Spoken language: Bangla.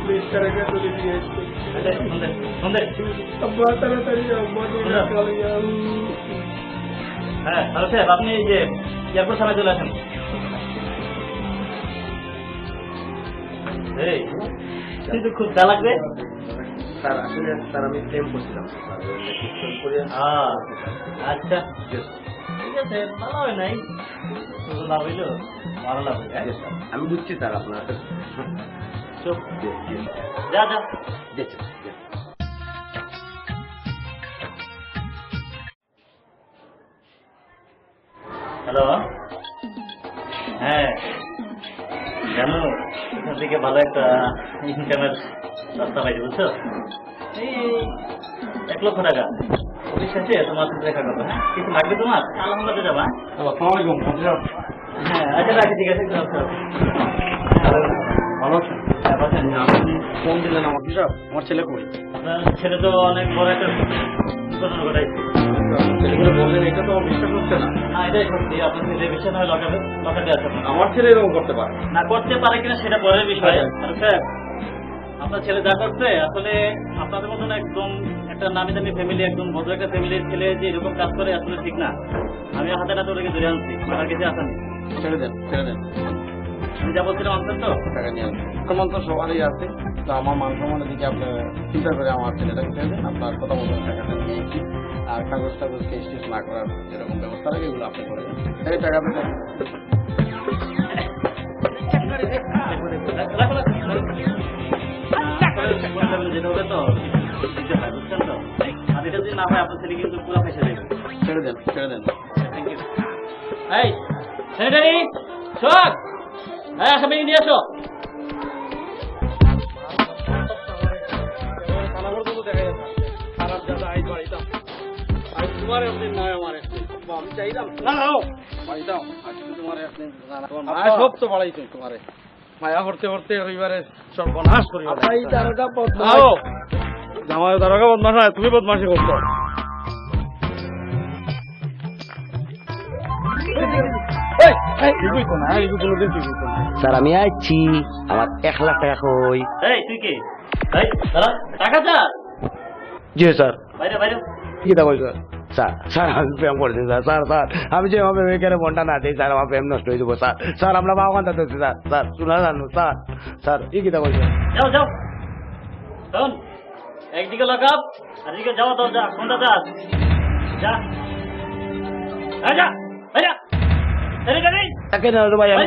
প্লিজ টাকা তুলে দিয়ে আব্বা তাড়াতাড়ি আব্বা হ্যাঁ হ্যালো স্যার, আপনি এই যে এয়ারপোর্ট থানায় চলে আসেন। এই কিন্তু খুব যা লাগবে স্যার আসলে স্যার আমি প্রেম করছিলাম আচ্ছা ঠিক আছে, ভালো হয় নাই, শুধু লাভ হইলো ভালো লাভ হইল। আমি বুঝছি স্যার আপনার চুপ, যা যা। হ্যালো, হ্যাঁ জানো এখান থেকে ভালো একটা ইনকামের রাস্তা পাইছি, বুঝছো? এই 1,00,000 টাকা পুলিশ আছে, তোমার সাথে দেখা করবো। হ্যাঁ, কিছু লাগবে তোমার? আলহামদুলিল্লাহ যাবা। হ্যাঁ আচ্ছা রাখি, ঠিক আছে। ভালো আছেন? ফোন দিলেন আমাকে সব, আমার ছেলে কই? আপনার ছেলে তো অনেক বড় একটা ঘটনা ঘটাইছে। ছেলেগুলো বললেন, এটা তো আমার বিশ্বাস হচ্ছে না। না এটাই সত্যি, আপনার ছেলে বিষয় নয় লকাতে আছে। আমার ছেলে এরকম করতে পারে না, করতে পারে কিনা সেটা পরের বিষয়। স্যার আপনার ছেলে যা করছে, আসলে আপনাদের মতন একদম একটা নামি দামি ফ্যামিলি, একদম ভদ্র একটা ফ্যামিলির ছেলে যে এরকম কাজ করে আসলে ঠিক না। আমি হাতে নাতে ওদেরকে ধরে আনছি, আমার কিছু আসানি। ছেড়ে দেন, ছেড়ে দেন। আমি যা বলছিলাম আনছেন তো? টাকা নিয়ে আসবেন। সম্মান তো সবারই আছে, তো আমার মান সম্মানের দিকে আপনি চিন্তা করে আমার ছেলেটাকে ছেড়ে দেন। আপনার কথা মতো টাকাটা নিয়েছি, আর কাগজ টাগজ কেস টেস না করার যেরকম ব্যবস্থা লাগে এগুলো আপনি করে দেন। এই টাকা দেন। যেটা হবে তো দিতে হয়, বুঝছেন তো? আর এটা যদি না হয় আপনার ছেলে কিন্তু পুরো ফেসে যাবে। ছেড়ে দেন, ছেড়ে দেন। Thank you. এই স্যানিটারি শট, হ্যাঁ সবাই নিয়ে আসো। সব তো বাড়াইছো তোমারে, মায়া করতে করতে রবিবারে সর্বনাশ করি। জামাই দারোগা বদমাশ হয়, তুমি বদমাশি করছো। স্যার আমি আইছি, আমার 1,00,000 টাকা কই? এই তুই কি? এই দাঁড়া, টাকা চা। জি স্যার। বাইরে বাইরে। কি তা বলছো? স্যার স্যার আমি প্রেম করছি স্যার। স্যার স্যার আমি যেভাবে এখানে মনটা না দিই স্যার, আমার প্রেম নষ্ট হয়ে যাবো স্যার। স্যার আমরা বাগানটা ধরছি স্যার। স্যার শোনা জানো স্যার। স্যার কি কিতা বলছো? যাও যাও, শোন, একদিকে লাগাব আর এদিকে যাওয়া তোর, যা কোনটা যাস যা। যা বাইরে। কেন ভাই আমি